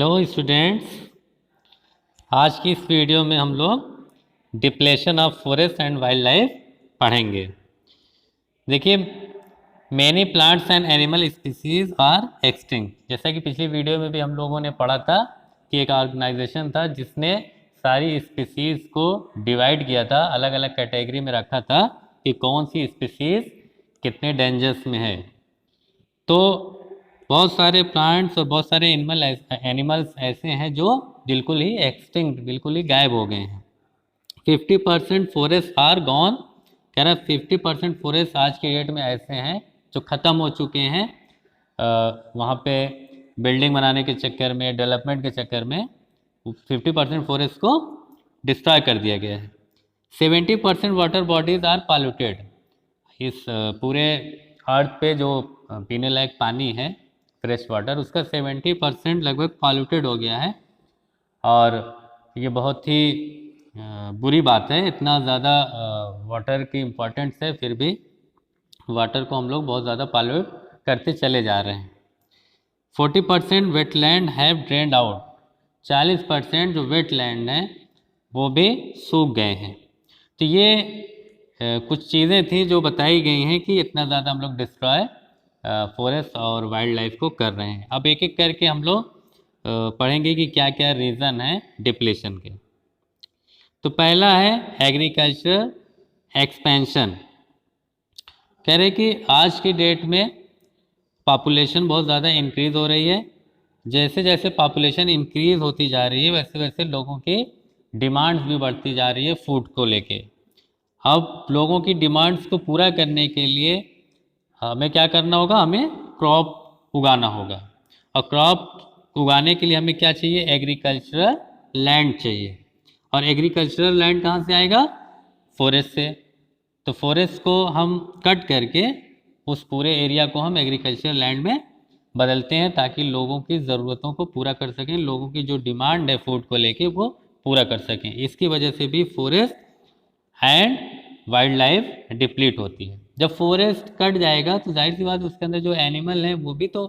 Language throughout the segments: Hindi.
हेलो स्टूडेंट्स, आज की इस वीडियो में हम लोग depletion of forest and wildlife पढ़ेंगे। देखिए, many plants and animal species are extinct. जैसा कि पिछली वीडियो में भी हम लोगों ने पढ़ा था कि एक ऑर्गेनाइजेशन था जिसने सारी स्पीसीज को डिवाइड किया था, अलग अलग कैटेगरी में रखा था कि कौन सी स्पीसीज कितने डेंजर्स में है। तो बहुत सारे प्लांट्स और बहुत सारे एनिमल्स ऐसे हैं जो बिल्कुल ही एक्सटिंक्ट, बिल्कुल ही गायब हो गए हैं। 50% फॉरेस्ट आर गॉन। कह रहा 50% फॉरेस्ट आज के डेट में ऐसे हैं जो ख़त्म हो चुके हैं। वहाँ पे बिल्डिंग बनाने के चक्कर में, डेवलपमेंट के चक्कर में 50% फॉरेस्ट को डिस्ट्रॉय कर दिया गया है। 70% वाटर बॉडीज आर पॉल्यूटेड। इस पूरे अर्थ पे जो पीने लायक पानी है, फ्रेश वाटर, उसका 70% लगभग पॉल्यूटेड हो गया है। और ये बहुत ही बुरी बात है। इतना ज़्यादा वाटर की इम्पोर्टेंस है, फिर भी वाटर को हम लोग बहुत ज़्यादा पॉल्यूट करते चले जा रहे हैं। 40% वेटलैंड हैव ड्रेन्ड आउट। 40% जो वेटलैंड हैं वो भी सूख गए हैं। तो ये कुछ चीज़ें थी जो बताई गई हैं कि इतना ज़्यादा हम लोग डिस्ट्रॉय फॉरेस्ट और वाइल्ड लाइफ को कर रहे हैं। अब एक एक करके हम लोग पढ़ेंगे कि क्या क्या रीज़न है डिप्लेशन के। तो पहला है एग्रीकल्चर एक्सपेंशन। कह रहे कि आज की डेट में पॉपुलेशन बहुत ज़्यादा इंक्रीज़ हो रही है। जैसे जैसे पॉपुलेशन इंक्रीज़ होती जा रही है वैसे वैसे लोगों की डिमांड्स भी बढ़ती जा रही है फूड को लेके। अब लोगों की डिमांड्स को पूरा करने के लिए हमें क्या करना होगा? हमें क्रॉप उगाना होगा। और क्रॉप उगाने के लिए हमें क्या चाहिए? एग्रीकल्चरल लैंड चाहिए। और एग्रीकल्चरल लैंड कहाँ से आएगा? फॉरेस्ट से। तो फॉरेस्ट को हम कट करके उस पूरे एरिया को हम एग्रीकल्चरल लैंड में बदलते हैं ताकि लोगों की ज़रूरतों को पूरा कर सकें, लोगों की जो डिमांड है फूड को लेके वो पूरा कर सकें। इसकी वजह से भी forest and wild life deplete होती है। जब फॉरेस्ट कट जाएगा तो जाहिर सी बात उसके अंदर जो एनिमल हैं वो भी तो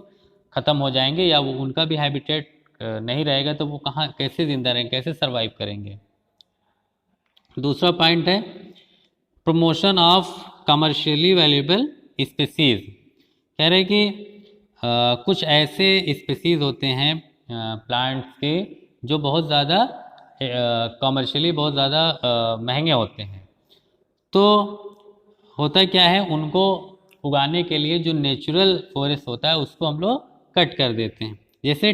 ख़त्म हो जाएंगे, या वो उनका भी हैबिटेट नहीं रहेगा, तो वो कहाँ कैसे ज़िंदा रहेंगे, कैसे सर्वाइव करेंगे। दूसरा पॉइंट है promotion of commercially valuable species. कह रहे कि कुछ ऐसे स्पीसीज़ होते हैं प्लांट्स के जो बहुत ज़्यादा कमर्शियली बहुत ज़्यादा महंगे होते हैं। तो होता क्या है, उनको उगाने के लिए जो नेचुरल फॉरेस्ट होता है उसको हम लोग कट कर देते हैं। जैसे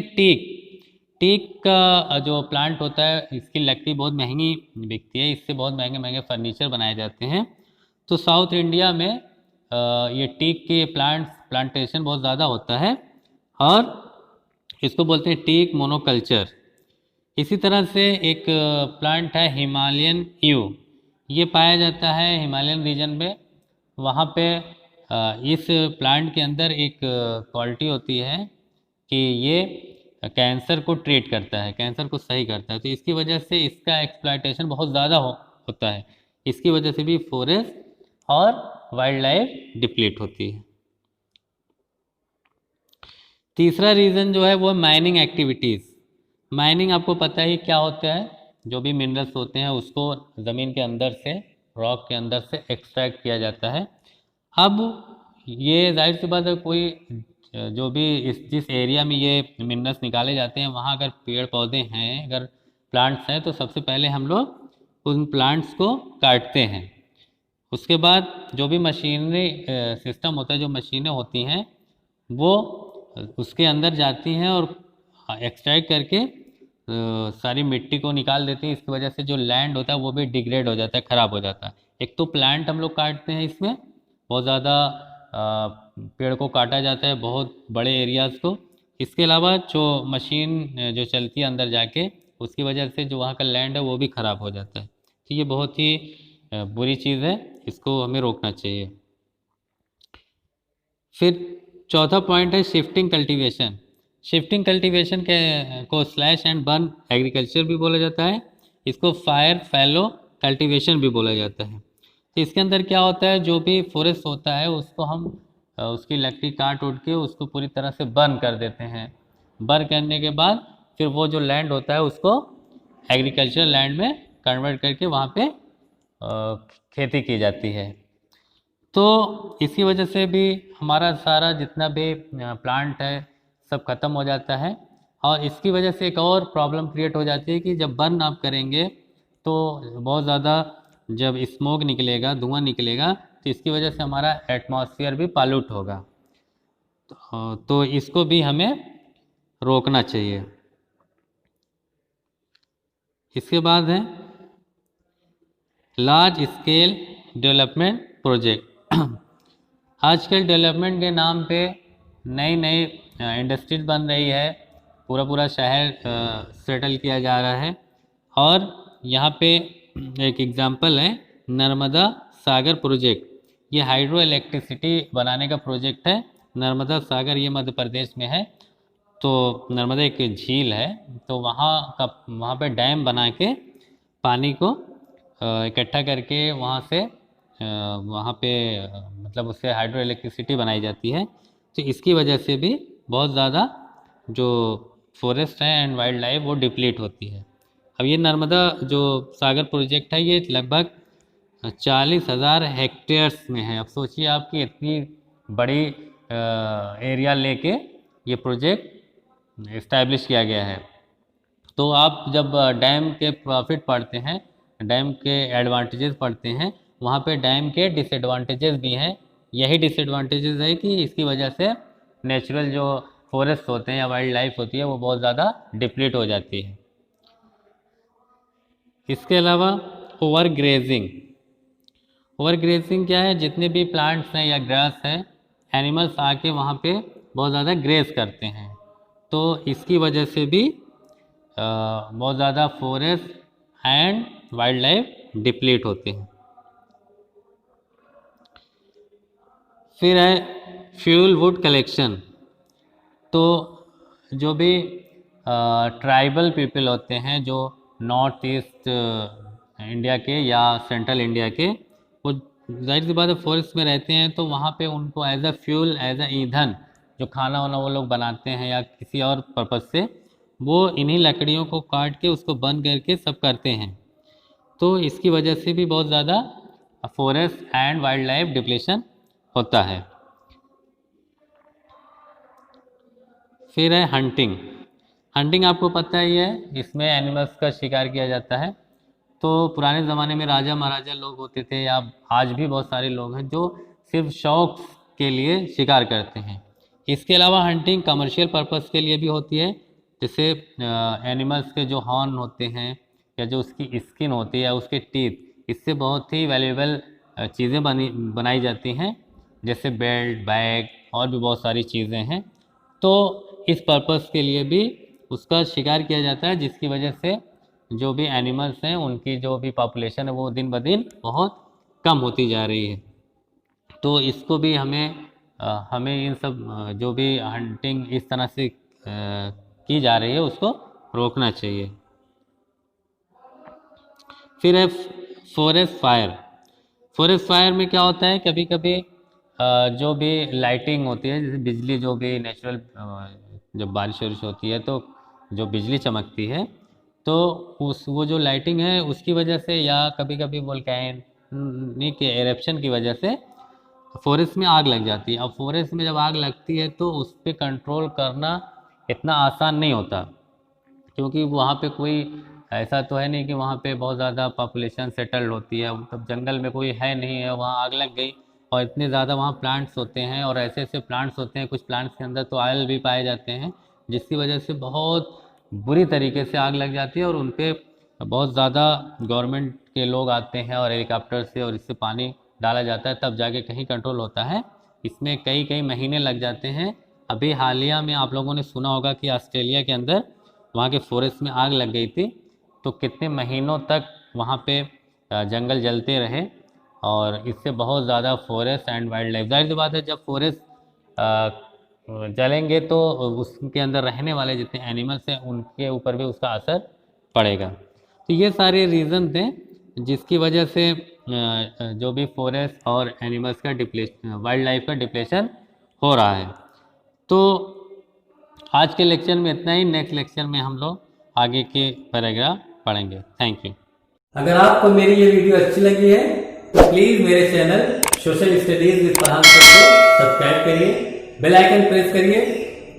टीक का जो प्लांट होता है इसकी लकड़ी बहुत महंगी बिकती है, इससे बहुत महंगे महंगे फर्नीचर बनाए जाते हैं। तो साउथ इंडिया में ये टीक के प्लांटेशन बहुत ज़्यादा होता है और इसको बोलते हैं टीक मोनोकल्चर। इसी तरह से एक प्लांट है हिमालयन ईव। ये पाया जाता है हिमालयन रीजन में। वहाँ पे इस प्लांट के अंदर एक क्वालिटी होती है कि ये कैंसर को ट्रीट करता है, कैंसर को सही करता है। तो इसकी वजह से इसका एक्सप्लॉयटेशन बहुत ज़्यादा होता है। इसकी वजह से भी फॉरेस्ट और वाइल्ड लाइफ डिप्लीट होती है। तीसरा रीज़न जो है वो माइनिंग एक्टिविटीज़। माइनिंग आपको पता ही क्या होता है, जो भी मिनरल्स होते हैं उसको ज़मीन के अंदर से, रॉक के अंदर से एक्सट्रैक्ट किया जाता है। अब ये जाहिर सी बात है, कोई जो भी जिस एरिया में ये मिनरल्स निकाले जाते हैं वहाँ अगर पेड़ पौधे हैं, अगर प्लांट्स हैं, तो सबसे पहले हम लोग उन प्लांट्स को काटते हैं। उसके बाद जो भी मशीनरी सिस्टम होता है, जो मशीनें होती हैं वो उसके अंदर जाती हैं और एक्सट्रैक्ट करके सारी मिट्टी को निकाल देती हैं। इसकी वजह से जो लैंड होता है वो भी डिग्रेड हो जाता है, ख़राब हो जाता है। एक तो प्लांट हम लोग काटते हैं, इसमें बहुत ज़्यादा पेड़ को काटा जाता है, बहुत बड़े एरियाज़ को। इसके अलावा जो मशीन जो चलती है अंदर जाके, उसकी वजह से जो वहाँ का लैंड है वो भी ख़राब हो जाता है। तो ये बहुत ही बुरी चीज़ है, इसको हमें रोकना चाहिए। फिर चौथा पॉइंट है शिफ्टिंग कल्टीवेशन। शिफ्टिंग कल्टीवेशन के को स्लैश एंड बर्न एग्रीकल्चर भी बोला जाता है। इसको फायर फैलो कल्टीवेशन भी बोला जाता है। तो इसके अंदर क्या होता है, जो भी फॉरेस्ट होता है उसको हम उसकी लकड़ी काट उठ के उसको पूरी तरह से बर्न कर देते हैं। बर्न करने के बाद फिर वो जो लैंड होता है उसको एग्रीकल्चरल लैंड में कन्वर्ट करके वहाँ पे खेती की जाती है। तो इसी वजह से भी हमारा सारा जितना भी प्लांट है सब खत्म हो जाता है। और इसकी वजह से एक और प्रॉब्लम क्रिएट हो जाती है कि जब बर्न आप करेंगे तो बहुत ज़्यादा जब स्मोक निकलेगा, धुआं निकलेगा, तो इसकी वजह से हमारा एटमॉस्फेयर भी पॉल्यूट होगा। तो इसको भी हमें रोकना चाहिए। इसके बाद है लार्ज स्केल डेवलपमेंट प्रोजेक्ट। आजकल डेवलपमेंट के नाम पे नई नई इंडस्ट्रीज बन रही है, पूरा पूरा शहर सेटल किया जा रहा है। और यहाँ पे एक एग्जांपल है नर्मदा सागर प्रोजेक्ट। ये हाइड्रो इलेक्ट्रिसिटी बनाने का प्रोजेक्ट है। नर्मदा सागर ये मध्य प्रदेश में है। तो नर्मदा एक झील है, तो वहाँ पे डैम बना के पानी को इकट्ठा करके वहाँ से वहाँ पे मतलब उससे हाइड्रो इलेक्ट्रिसिटी बनाई जाती है। तो इसकी वजह से भी बहुत ज़्यादा जो फॉरेस्ट है एंड वाइल्ड लाइफ वो डिप्लीट होती है। अब ये नर्मदा जो सागर प्रोजेक्ट है ये लगभग 40,000 हेक्टेयर्स में है। अब सोचिए आपकी इतनी बड़ी एरिया लेके ये प्रोजेक्ट इस्टेब्लिश किया गया है। तो आप जब डैम के प्रॉफिट पढ़ते हैं, डैम के एडवांटेजेस पढ़ते हैं, वहाँ पे डैम के डिसएडवांटेजेस भी हैं। यही डिसएडवांटेजेस है कि इसकी वजह से नेचुरल जो फॉरेस्ट होते हैं या वाइल्ड लाइफ होती है वो बहुत ज़्यादा डिप्लीट हो जाती है। इसके अलावा ओवर ग्रेजिंग। ओवर ग्रेजिंग क्या है? जितने भी प्लांट्स हैं या ग्रास हैं, एनिमल्स आके वहाँ पे बहुत ज़्यादा ग्रेज करते हैं। तो इसकी वजह से भी बहुत ज़्यादा forest and wild life deplete होते हैं। फिर है फ्यूल वुड कलेक्शन। तो जो भी ट्राइबल पीपल होते हैं जो नॉर्थ ईस्ट इंडिया के या सेंट्रल इंडिया के, वो जाहिर सी बात है फॉरेस्ट में रहते हैं, तो वहाँ पे उनको as a fuel, as a ईंधन, जो खाना वाना वो लोग बनाते हैं या किसी और पर्पज़ से, वो इन्हीं लकड़ियों को काट के उसको बर्न करके सब करते हैं। तो इसकी वजह से भी बहुत ज़्यादा forest and wild life depletion होता है। फिर है हंटिंग। हंटिंग आपको पता ही है, इसमें एनिमल्स का शिकार किया जाता है। तो पुराने ज़माने में राजा महाराजा लोग होते थे, या आज भी बहुत सारे लोग हैं जो सिर्फ शौक के लिए शिकार करते हैं। इसके अलावा हंटिंग कमर्शियल पर्पस के लिए भी होती है। जैसे एनिमल्स के जो हॉर्न होते हैं या जो उसकी स्किन होती है या उसके टीथ, इससे बहुत ही वैल्यूएबल चीज़ें बनाई जाती हैं, जैसे बेल्ट, बैग और भी बहुत सारी चीज़ें हैं। तो इस पर्पस के लिए भी उसका शिकार किया जाता है, जिसकी वजह से जो भी एनिमल्स हैं उनकी जो भी पॉपुलेशन है वो दिन ब दिन बहुत कम होती जा रही है। तो इसको भी हमें इन सब जो भी हंटिंग इस तरह से की जा रही है उसको रोकना चाहिए। फिर है फॉरेस्ट फायर। फॉरेस्ट फायर में क्या होता है, कभी कभी जो भी लाइटिंग होती है, जैसे बिजली, जो भी नेचुरल जब बारिश वारिश होती है तो जो बिजली चमकती है, तो वो जो लाइटिंग है उसकी वजह से, या कभी कभी वोल्केनिक एरप्शन की वजह से फॉरेस्ट में आग लग जाती है। अब फॉरेस्ट में जब आग लगती है तो उस पर कंट्रोल करना इतना आसान नहीं होता, क्योंकि वहाँ पे कोई ऐसा तो है नहीं कि वहाँ पे बहुत ज़्यादा पॉपुलेशन सेटल्ड होती है। मतलब जंगल में कोई है नहीं है, वहाँ आग लग गई, और इतने ज़्यादा वहाँ प्लांट्स होते हैं, और ऐसे ऐसे प्लांट्स होते हैं, कुछ प्लांट्स के अंदर तो ऑयल भी पाए जाते हैं, जिसकी वजह से बहुत बुरी तरीके से आग लग जाती है। और उन पर बहुत ज़्यादा गवर्नमेंट के लोग आते हैं और हेलीकॉप्टर से, और इससे पानी डाला जाता है, तब जाके कहीं कंट्रोल होता है। इसमें कई कई महीने लग जाते हैं। अभी हालिया में आप लोगों ने सुना होगा कि ऑस्ट्रेलिया के अंदर वहाँ के फॉरेस्ट में आग लग गई थी, तो कितने महीनों तक वहाँ पे जंगल जलते रहे, और इससे बहुत ज़्यादा फॉरेस्ट एंड वाइल्ड लाइफ, जाहिर सी बात है जब फॉरेस्ट जलेंगे तो उसके अंदर रहने वाले जितने एनिमल्स हैं उनके ऊपर भी उसका असर पड़ेगा। तो ये सारे रीज़न थे जिसकी वजह से जो भी फॉरेस्ट और एनिमल्स का वाइल्ड लाइफ का डिप्लेशन हो रहा है। तो आज के लेक्चर में इतना ही। नेक्स्ट लेक्चर में हम लोग आगे के पैराग्राफ पढ़ेंगे। Thank you. अगर आपको मेरी ये वीडियो अच्छी लगी है तो प्लीज मेरे channel social studies with Farhan sir को सब्सक्राइब करिए, बेल आइकन प्रेस करिए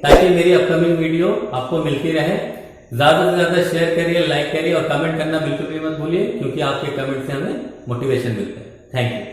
ताकि मेरी अपकमिंग वीडियो आपको मिलती रहे। ज्यादा से ज्यादा शेयर करिए, लाइक करिए और कमेंट करना बिल्कुल भी मत भूलिए, क्योंकि आपके कमेंट से हमें मोटिवेशन मिलता है। Thank you.